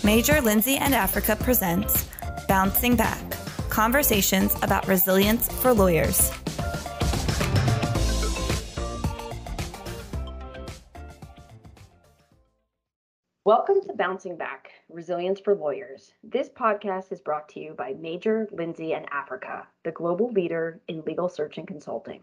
Major Lindsey and Africa presents Bouncing Back, conversations about resilience for lawyers. Welcome to Bouncing Back, Resilience for Lawyers. This podcast is brought to you by Major Lindsey and Africa, the global leader in legal search and consulting.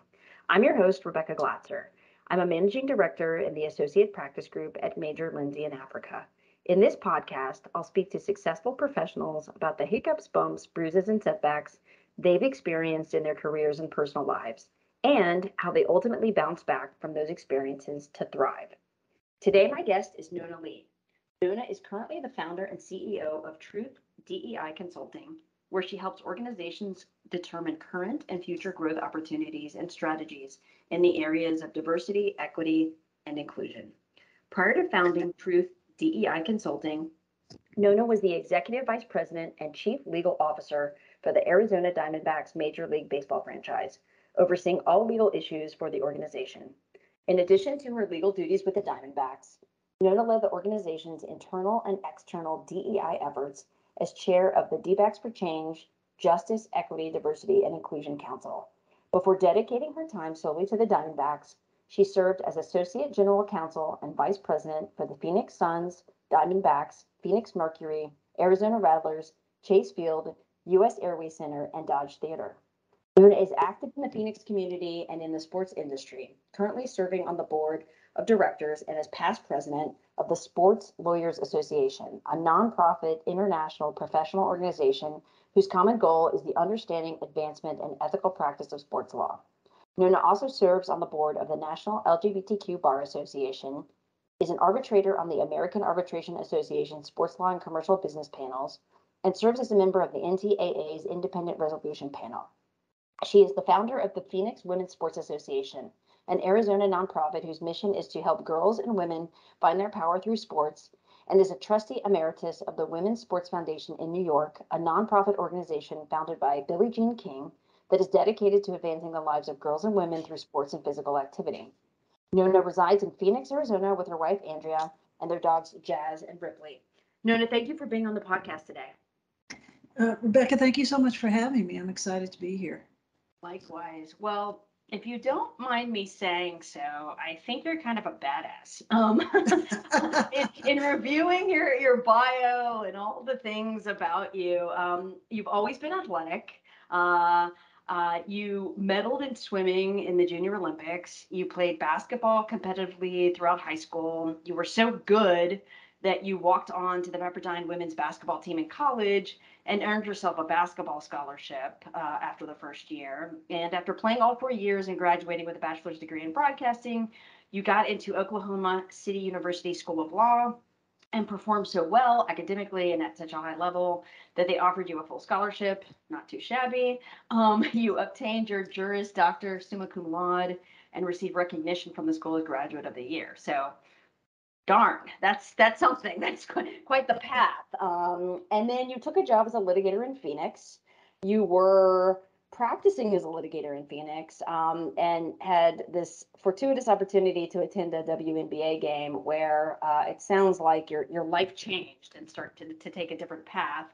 I'm your host, Rebecca Glatzer. I'm a managing director in the associate practice group at Major Lindsey and Africa. In this podcast, I'll speak to successful professionals about the hiccups, bumps, bruises, and setbacks they've experienced in their careers and personal lives, and how they ultimately bounce back from those experiences to thrive. Today, my guest is Nona Lee. Nona is currently the founder and CEO of Truth DEI Consulting, where she helps organizations determine current and future growth opportunities and strategies in the areas of diversity, equity, and inclusion. Prior to founding Truth DEI Consulting, Nona was the Executive Vice President and Chief Legal Officer for the Arizona Diamondbacks Major League Baseball franchise, overseeing all legal issues for the organization. In addition to her legal duties with the Diamondbacks, Nona led the organization's internal and external DEI efforts as chair of the D-Backs for Change, Justice, Equity, Diversity, and Inclusion Council. Before dedicating her time solely to the Diamondbacks, she served as Associate General Counsel and Vice President for the Phoenix Suns, Diamondbacks, Phoenix Mercury, Arizona Rattlers, Chase Field, U.S. Airways Center, and Dodge Theater. Nona is active in the Phoenix community and in the sports industry, currently serving on the board of directors and as past president of the Sports Lawyers Association, a nonprofit international professional organization whose common goal is the understanding, advancement, and ethical practice of sports law. Nona also serves on the board of the National LGBTQ Bar Association, is an arbitrator on the American Arbitration Association Sports Law and Commercial Business panels, and serves as a member of the NCAA's Independent Resolution Panel. She is the founder of the Phoenix Women's Sports Association, an Arizona nonprofit whose mission is to help girls and women find their power through sports, and is a trustee emeritus of the Women's Sports Foundation in New York, a nonprofit organization founded by Billie Jean King that is dedicated to advancing the lives of girls and women through sports and physical activity. Nona resides in Phoenix, Arizona with her wife, Andrea, and their dogs, Jazz and Ripley. Nona, thank you for being on the podcast today. Rebecca, thank you so much for having me. I'm excited to be here. Likewise. Well, if you don't mind me saying so, I think you're kind of a badass. In reviewing your bio and all the things about you, you've always been athletic. You medaled in swimming in the Junior Olympics. You played basketball competitively throughout high school. You were so good that you walked on to the Pepperdine women's basketball team in college and earned yourself a basketball scholarship after the first year. And after playing all 4 years and graduating with a bachelor's degree in broadcasting, you got into Oklahoma City University School of Law and performed so well academically and at such a high level that they offered you a full scholarship, not too shabby. You obtained your Juris Doctor summa cum laude and received recognition from the school as Graduate of the Year. So darn, that's something. That's quite the path. And then you took a job as a litigator in Phoenix. You were practicing as a litigator in Phoenix and had this fortuitous opportunity to attend a WNBA game where it sounds like your life changed and started to take a different path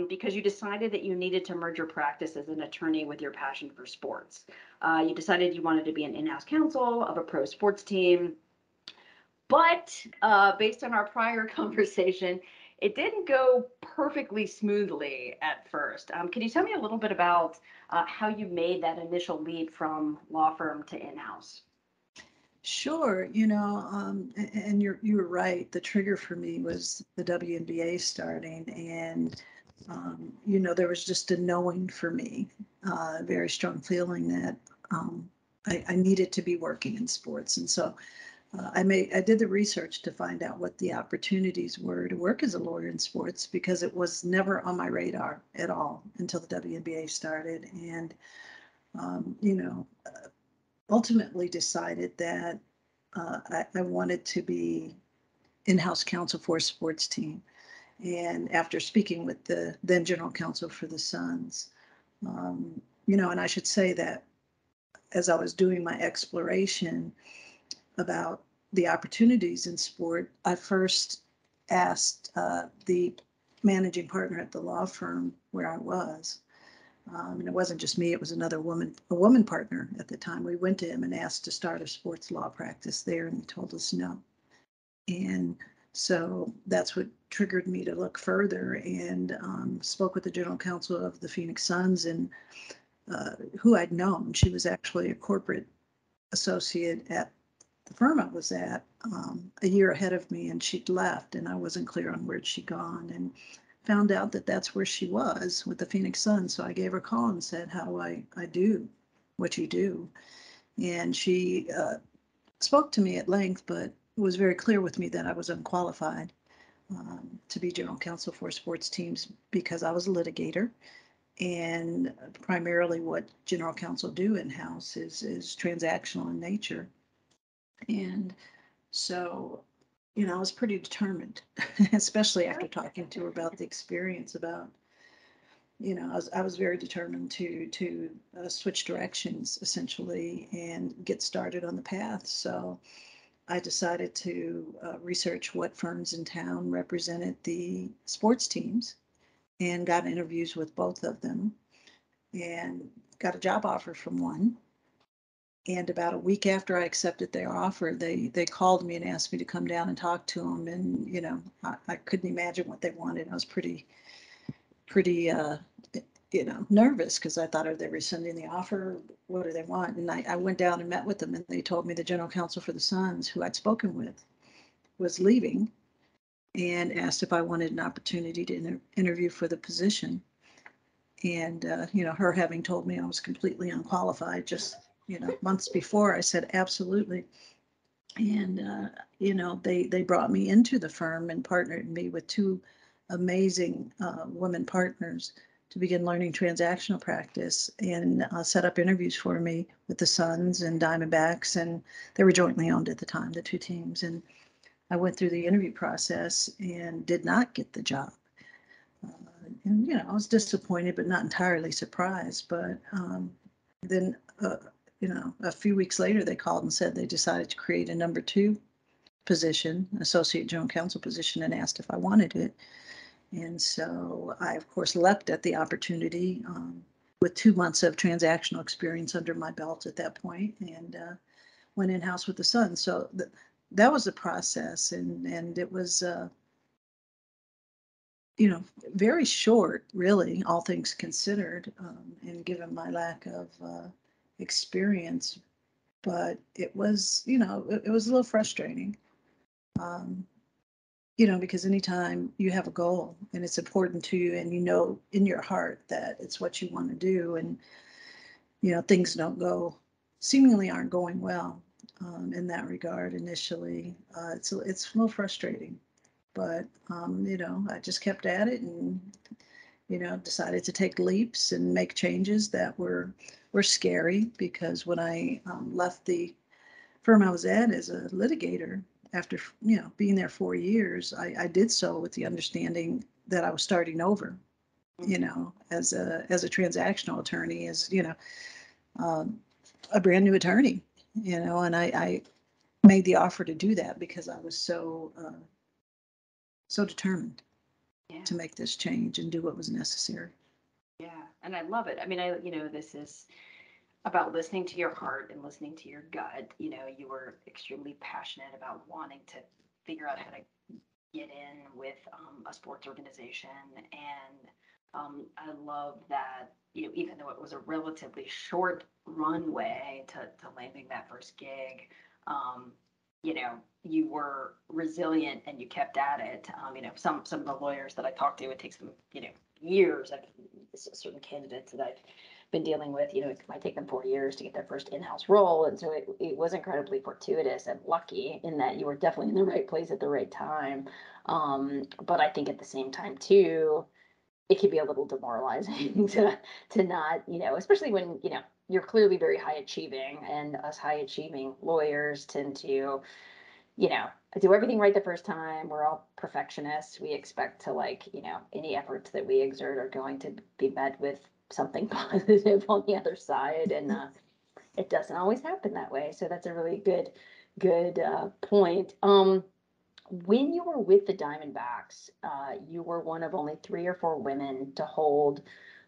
because you decided that you needed to merge your practice as an attorney with your passion for sports. You decided you wanted to be an in-house counsel of a pro sports team. But based on our prior conversation, it didn't go perfectly smoothly at first. Can you tell me a little bit about how you made that initial leap from law firm to in-house? Sure, and you're right. The trigger for me was the WNBA starting, and there was just a knowing for me, a very strong feeling that I needed to be working in sports, and so. I did the research to find out what the opportunities were to work as a lawyer in sports because it was never on my radar at all until the WNBA started, and ultimately decided that I wanted to be in-house counsel for a sports team. And after speaking with the then general counsel for the Suns, and I should say that as I was doing my exploration, about the opportunities in sport, I first asked the managing partner at the law firm where I was. And it wasn't just me, it was a woman partner at the time. We went to him and asked to start a sports law practice there, and he told us no. And so that's what triggered me to look further, and spoke with the general counsel of the Phoenix Suns, and who I'd known. She was actually a corporate associate at the firm I was at a year ahead of me, and she'd left, and I wasn't clear on where she'd gone, and found out that that's where she was with the Phoenix Suns. So I gave her a call and said, how do I do what you do? And she spoke to me at length, but was very clear with me that I was unqualified to be general counsel for sports teams because I was a litigator. And primarily what general counsel do in-house is transactional in nature. And so, I was pretty determined, especially after talking to her about the experience about, I was very determined to switch directions essentially and get started on the path. So I decided to research what firms in town represented the sports teams and got interviews with both of them and got a job offer from one. And about a week after I accepted their offer, they called me and asked me to come down and talk to them. And, I couldn't imagine what they wanted. I was pretty, nervous because I thought, are they rescinding the offer? What do they want? And I went down and met with them, and they told me the general counsel for the Suns, who I'd spoken with, was leaving, and asked if I wanted an opportunity to interview for the position. And, her having told me I was completely unqualified just, months before, I said, absolutely. And, they brought me into the firm and partnered me with two amazing women partners to begin learning transactional practice, and set up interviews for me with the Suns and Diamondbacks. And they were jointly owned at the time, the two teams. And I went through the interview process and did not get the job. And, I was disappointed, but not entirely surprised. But then, a few weeks later, they called and said they decided to create a number 2 position, associate general counsel position, and asked if I wanted it. And so I, of course, leapt at the opportunity with 2 months of transactional experience under my belt at that point, and went in-house with the Suns. So that was a process, and it was very short, really, all things considered, and given my lack of experience. But it was, it was a little frustrating, because anytime you have a goal and it's important to you, and in your heart that it's what you want to do, and, things seemingly aren't going well in that regard initially, it's a little frustrating. But, I just kept at it and, decided to take leaps and make changes that were scary, because when I left the firm I was at as a litigator, after, being there 4 years, I did so with the understanding that I was starting over, as a transactional attorney, as, a brand new attorney, and I made the offer to do that because I was so determined to make this change and do what was necessary. Yeah, and I love it. I mean, this is about listening to your heart and listening to your gut. You were extremely passionate about wanting to figure out how to get in with a sports organization. And I love that, even though it was a relatively short runway to landing that first gig, you were resilient and you kept at it. Some of the lawyers that I talked to, it takes them, years. Certain candidates that I've been dealing with, it might take them 4 years to get their first in-house role. And so it was incredibly fortuitous and lucky in that you were definitely in the right place at the right time. But I think at the same time too, it can be a little demoralizing to not, especially when, you're clearly very high achieving, and us high achieving lawyers tend to, do everything right the first time. We're all perfectionists. We expect to any efforts that we exert are going to be met with something positive on the other side. And it doesn't always happen that way. So that's a really good good point. When you were with the Diamondbacks, you were one of only 3 or 4 women to hold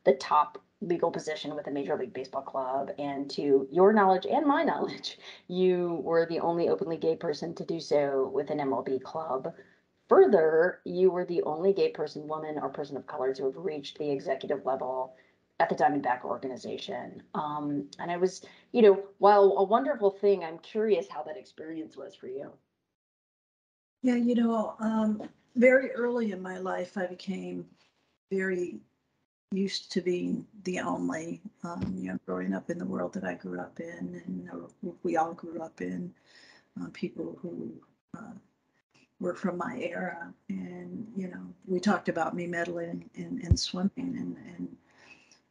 the top legal position with a Major League Baseball club. And to your knowledge and my knowledge, you were the only openly gay person to do so with an MLB club. Further, you were the only gay person, woman, or person of color to have reached the executive level at the Diamondback organization. And I was, while a wonderful thing, I'm curious how that experience was for you. Yeah, very early in my life, I became very used to being the only, growing up in the world that I grew up in, and we all grew up in, people who were from my era. And, we talked about me medaling in swimming. And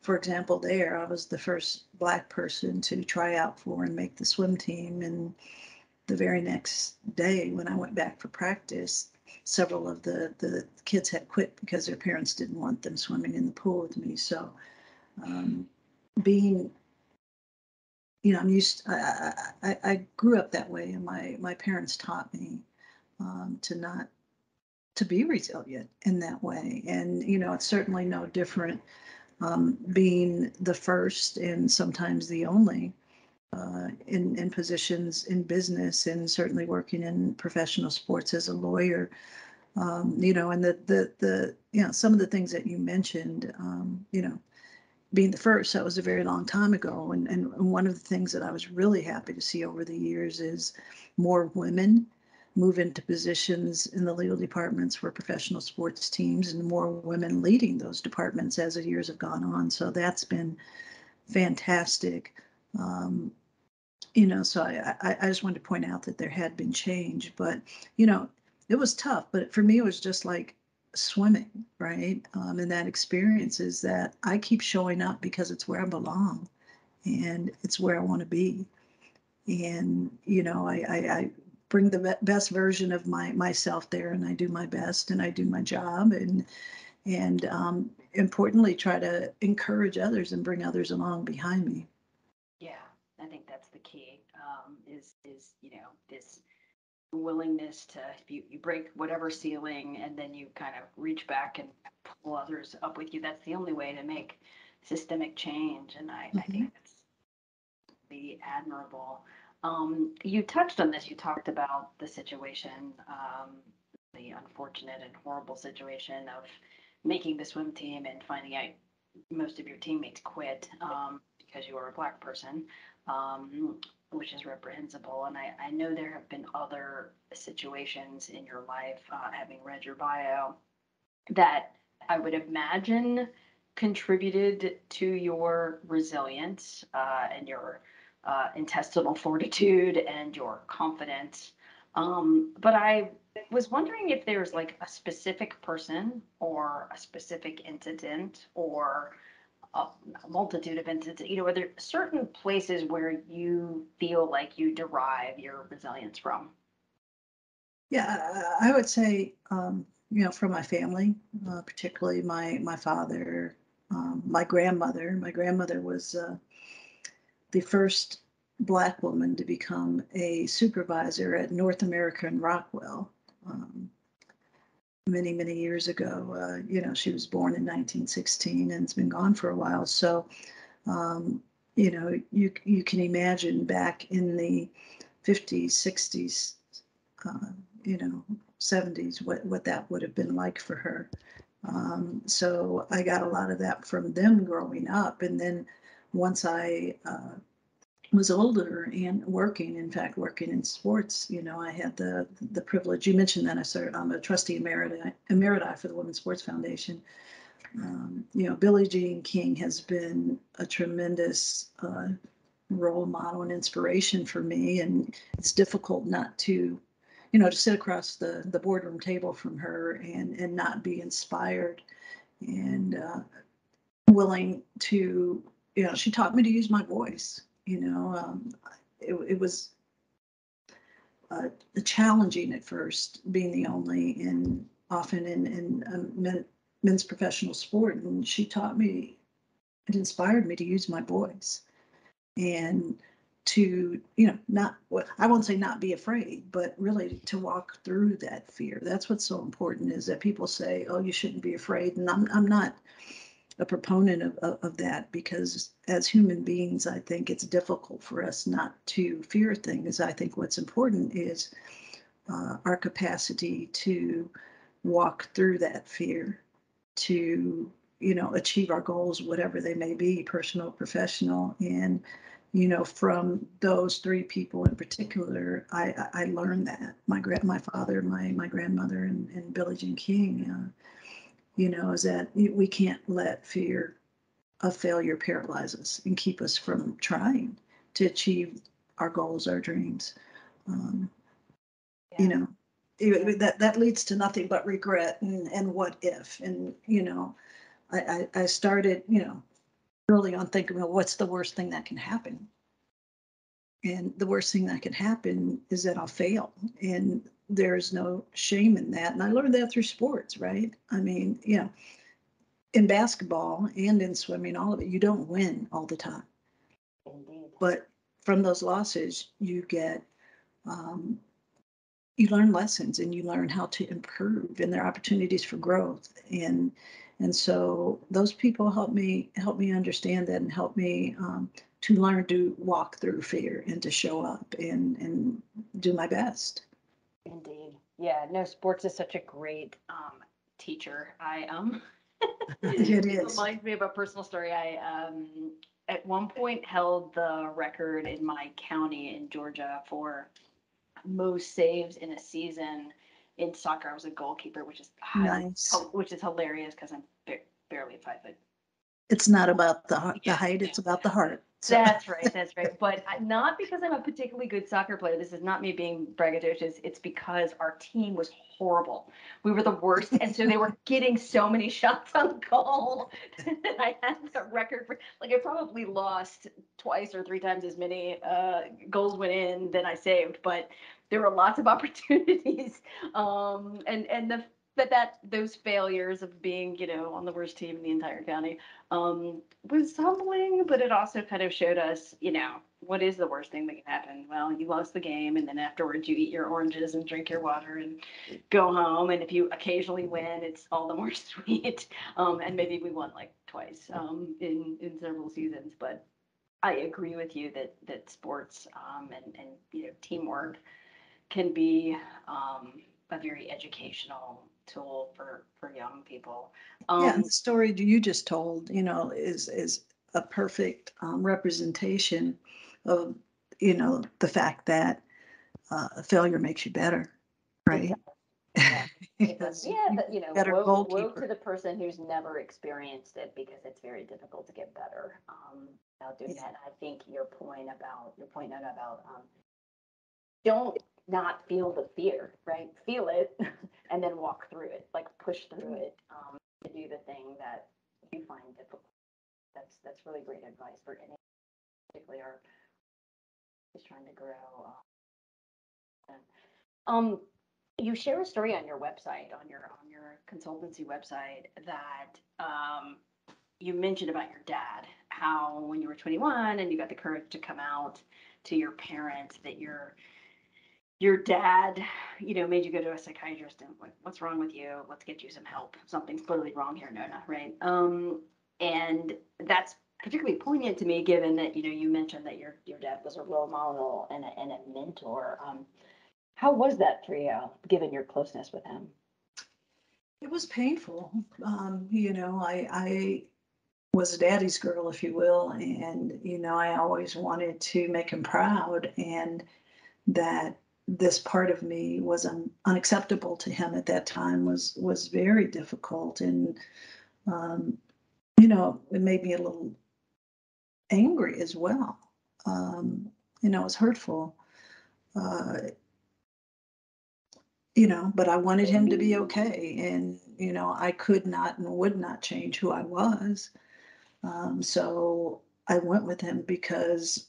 for example, there, I was the first Black person to try out for and make the swim team. And the very next day when I went back for practice, several of the kids had quit because their parents didn't want them swimming in the pool with me. So being, I'm used, I grew up that way, and my parents taught me to be resilient in that way. And, it's certainly no different being the first and sometimes the only in positions in business, and certainly working in professional sports as a lawyer. And the some of the things that you mentioned, being the first, that was a very long time ago. And one of the things that I was really happy to see over the years is more women move into positions in the legal departments for professional sports teams, and more women leading those departments as the years have gone on. So that's been fantastic. So I just wanted to point out that there had been change, but, it was tough. But for me, it was just like swimming, right? And that experience is that I keep showing up because it's where I belong, and it's where I want to be. And, I bring the best version of myself there, and I do my best, and I do my job, and importantly, try to encourage others and bring others along behind me. Yeah, I think that's the key. Is this willingness to, you break whatever ceiling, and then you kind of reach back and pull others up with you. That's the only way to make systemic change, and I think that's be admirable. You touched on this. You talked about the situation, the unfortunate and horrible situation of making the swim team and finding out most of your teammates quit because you were a Black person, which is reprehensible. And I know there have been other situations in your life, having read your bio, that I would imagine contributed to your resilience and your intestinal fortitude and your confidence. But I was wondering if there's like a specific person or a specific incident or a multitude of incidents, are there certain places where you feel like you derive your resilience from? Yeah, I would say, from my family, particularly my father, my grandmother. My grandmother was the first Black woman to become a supervisor at North America in Rockwell, many, many years ago. She was born in 1916 and has been gone for a while. So, you can imagine back in the 50s, 60s, 70s, what that would have been like for her. So I got a lot of that from them growing up. And then once I was older and working in sports, I had the privilege. You mentioned that I'm a trustee emeriti for the Women's Sports Foundation. Billie Jean King has been a tremendous role model and inspiration for me. And it's difficult not to, to sit across the boardroom table from her and not be inspired and willing to, she taught me to use my voice. It was challenging at first, being the only often in men's professional sport. And she taught me, it inspired me to use my voice. And to, not what I won't say not be afraid, but really to walk through that fear. That's what's so important, is that people say, oh, you shouldn't be afraid. And I'm not a proponent of that, because as human beings, I think it's difficult for us not to fear things. I think what's important is our capacity to walk through that fear, to achieve our goals, whatever they may be, personal, professional. And from those three people in particular, I learned that my father, my grandmother, and Billie Jean King, is that we can't let fear of failure paralyze us and keep us from trying to achieve our goals, our dreams. Yeah. That leads to nothing but regret and what if. And I started early on thinking, well, what's the worst thing that can happen? And the worst thing that can happen is that I'll fail, and there's no shame in that. And I learned that through sports, right? I mean, in basketball and in swimming, all of it, you don't win all the time. Indeed. But from those losses, you get you learn lessons, and you learn how to improve, and there are opportunities for growth. And so those people help me understand that, and help me to learn to walk through fear, and to show up and do my best. Indeed. Yeah, no, sports is such a great teacher. It It is. reminds me of a personal story. I at one point held the record in my county in Georgia for most saves in a season in soccer. I was a goalkeeper, which is Nice. hilarious because I'm barely 5 foot. It's not about the Yeah. height, it's about the heart. So. That's right. That's right. But not because I'm a particularly good soccer player. This is not me being braggadocious. It's because our team was horrible. We were the worst. And so they were getting so many shots on goal that I had the record for, like, I probably lost twice or three times as many goals went in than I saved. But there were lots of opportunities. And those failures of being, on the worst team in the entire county was humbling, but it also kind of showed us, what is the worst thing that can happen? Well, you lost the game, and then afterwards you eat your oranges and drink your water and go home. And if you occasionally win, it's all the more sweet. And maybe we won like twice in several seasons. But I agree with you that sports and teamwork can be a very educational tool for young people. Yeah, and the story you just told, is a perfect representation of, the fact that failure makes you better, right? Yeah. Because Yeah, you're but a better woe goalkeeper. to the person who's never experienced it, because it's very difficult to get better about doing that. I think your point about don't not feel the fear, right? Feel it and then walk through it, like push through it to do the thing that you find difficult. That's really great advice for any, particularly our who's trying to grow. You share a story on your website, on your consultancy website, that you mentioned about your dad, how when you were 21 and you got the courage to come out to your parents, that your dad, made you go to a psychiatrist and like, what's wrong with you? Let's get you some help. Something's clearly wrong here, Nona, right? And that's particularly poignant to me, given that, you mentioned that your dad was a role model and a mentor. How was that for you, given your closeness with him? It was painful. I was a daddy's girl, if you will, and I always wanted to make him proud, and that this part of me was unacceptable to him at that time was very difficult, and it made me a little angry as well. It was hurtful. But I wanted him to be okay. And, I could not and would not change who I was. So I went with him because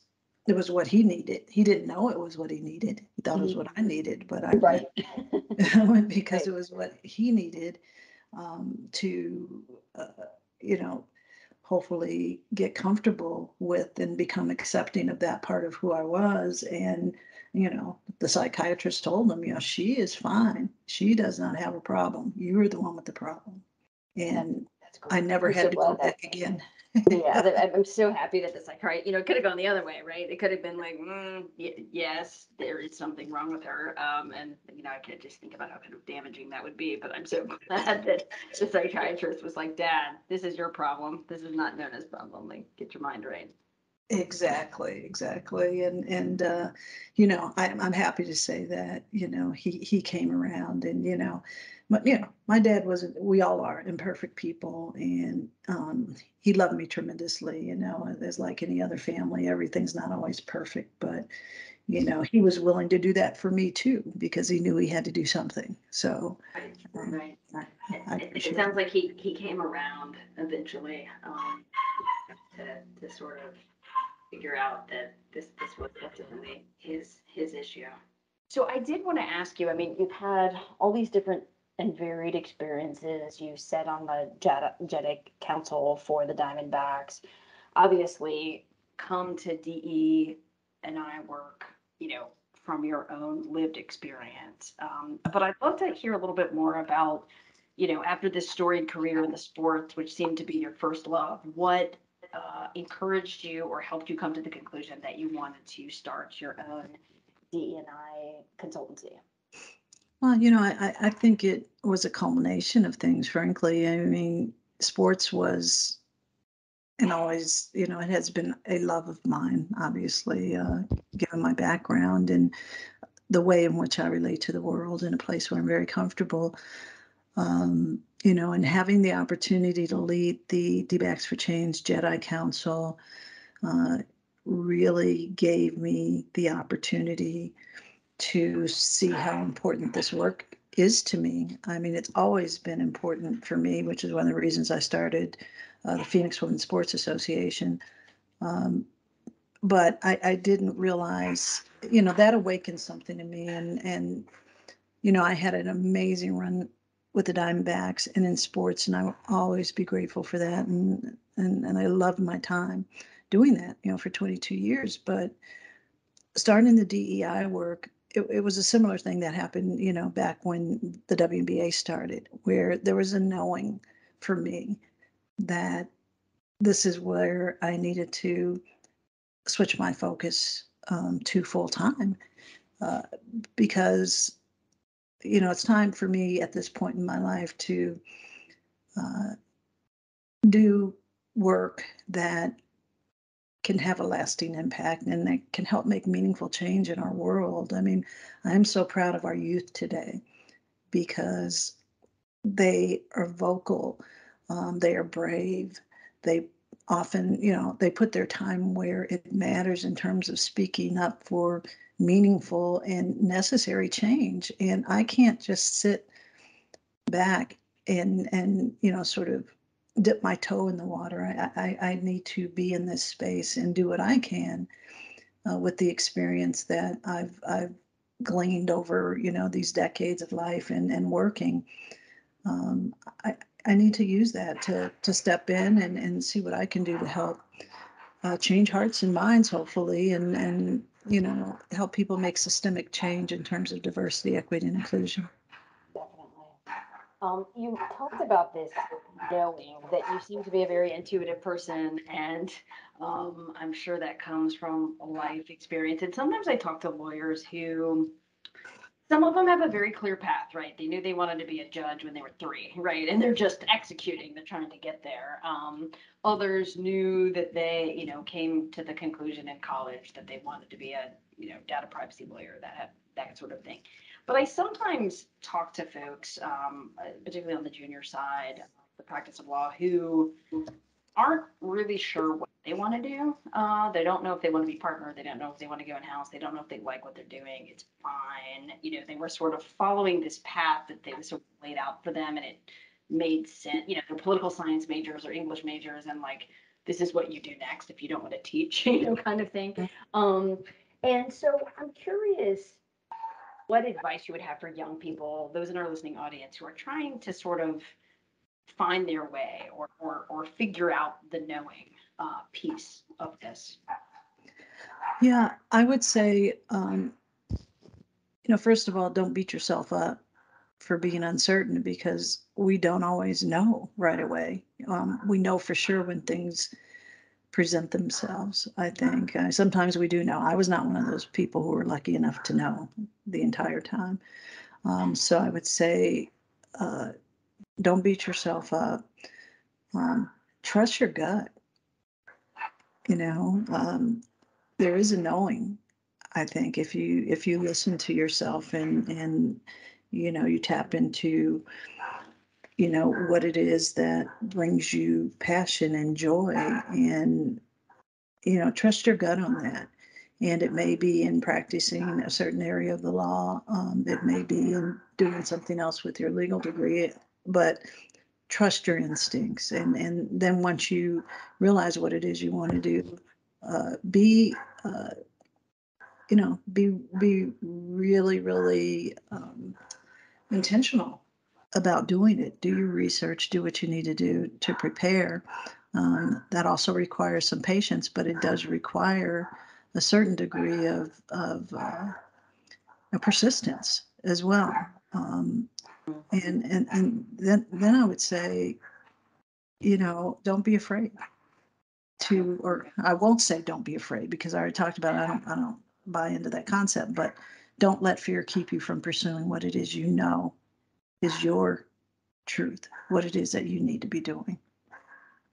it was what he needed. He didn't know it was what he needed. He thought it was what I needed, but I Right. went because it was what he needed to, hopefully get comfortable with and become accepting of that part of who I was. And, the psychiatrist told them, she is fine. She does not have a problem. You are the one with the problem. And That's great. I never I'm so had to go glad that. back again. Yeah, I'm so happy that the psychiatrist, it could have gone the other way, right? It could have been like, yes, there is something wrong with her. And, I can't just think about how kind of damaging that would be. But I'm so glad that the psychiatrist was like, Dad, this is your problem. This is not Nona's problem. Like, get your mind right. Exactly. And I'm happy to say that, he came around and, my dad wasn't, we all are imperfect people. And he loved me tremendously, as like any other family, everything's not always perfect, but, he was willing to do that for me too, because he knew he had to do something. So, Right. I It appreciate sounds it. like he came around eventually to sort of figure out that this was ultimately his issue. So I did want to ask you, I mean, you've had all these different and varied experiences. You sat on the JEDIC Council for the Diamondbacks. Obviously, come to DE and I work, from your own lived experience. But I'd love to hear a little bit more about, after this storied career in the sports, which seemed to be your first love, what encouraged you or helped you come to the conclusion that you wanted to start your own DE&I consultancy? Well, I think it was a culmination of things, frankly. I mean, sports was and always, it has been a love of mine, obviously, given my background and the way in which I relate to the world in a place where I'm very comfortable. And having the opportunity to lead the D-Backs for Change Jedi Council really gave me the opportunity to see how important this work is to me. I mean, it's always been important for me, which is one of the reasons I started the Phoenix Women's Sports Association. But I didn't realize, that awakened something in me. And I had an amazing run with the Diamondbacks and in sports, and I will always be grateful for that. And I loved my time doing that, for 22 years. But starting the DEI work, it was a similar thing that happened, back when the WNBA started, where there was a knowing for me that this is where I needed to switch my focus to full time, because, it's time for me at this point in my life to uh, do work that can have a lasting impact and that can help make meaningful change in our world. I mean, I'm so proud of our youth today because they are vocal, they are brave, they often, they put their time where it matters in terms of speaking up for meaningful and necessary change. And I can't just sit back and sort of dip my toe in the water. I need to be in this space and do what I can with the experience that I've gleaned over these decades of life and working. um, I, I need to use that to step in and see what I can do to help change hearts and minds, hopefully, and help people make systemic change in terms of diversity, equity, and inclusion. Definitely. You talked about this knowing that you seem to be a very intuitive person, and I'm sure that comes from a life experience. And sometimes I talk to lawyers who, some of them have a very clear path, right? They knew they wanted to be a judge when they were 3, right? And they're just executing, they're trying to get there. Others knew that they, came to the conclusion in college that they wanted to be a, data privacy lawyer, that sort of thing. But I sometimes talk to folks, particularly on the junior side, the practice of law, who aren't really sure what they want to do. They don't know if they want to be partner. They don't know if they want to go in house. They don't know if they like what they're doing. It's fine. They were sort of following this path that they was sort of laid out for them, and it made sense. They're political science majors or English majors, and like, this is what you do next if you don't want to teach, kind of thing. And so I'm curious what advice you would have for young people, those in our listening audience who are trying to sort of find their way or figure out the knowing piece of this? Yeah, I would say, first of all, don't beat yourself up for being uncertain, because we don't always know right away. We know for sure when things present themselves, I think. Sometimes we do know. I was not one of those people who were lucky enough to know the entire time. So I would say, don't beat yourself up. Trust your gut. There is a knowing, I think, if you listen to yourself and you tap into what it is that brings you passion and joy, and trust your gut on that. And it may be in practicing a certain area of the law. It may be in doing something else with your legal degree, but trust your instincts. And then once you realize what it is you want to do, be really, really intentional about doing it. Do your research, do what you need to do to prepare. That also requires some patience, but it does require a certain degree of persistence as well. And then I would say, don't be afraid to, or I won't say don't be afraid, because I already talked about it. I don't buy into that concept, but don't let fear keep you from pursuing what it is is your truth, what it is that you need to be doing.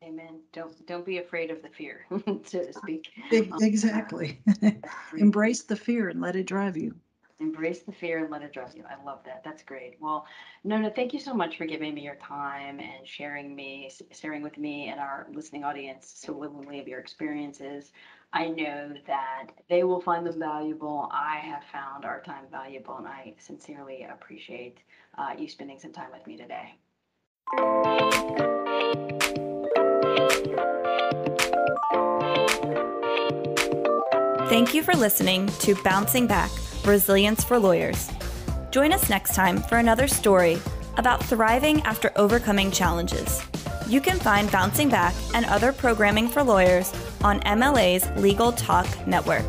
Amen. Don't be afraid of the fear, so to speak. Exactly. Embrace the fear and let it drive you. Embrace the fear and let it drive you. I love that. That's great. Well, Nona, thank you so much for giving me your time and sharing with me and our listening audience so willingly of your experiences. I know that they will find them valuable. I have found our time valuable, and I sincerely appreciate you spending some time with me today. Thank you for listening to Bouncing Back, Resilience for Lawyers. Join us next time for another story about thriving after overcoming challenges. You can find Bouncing Back and other programming for lawyers on MLA's Legal Talk Network.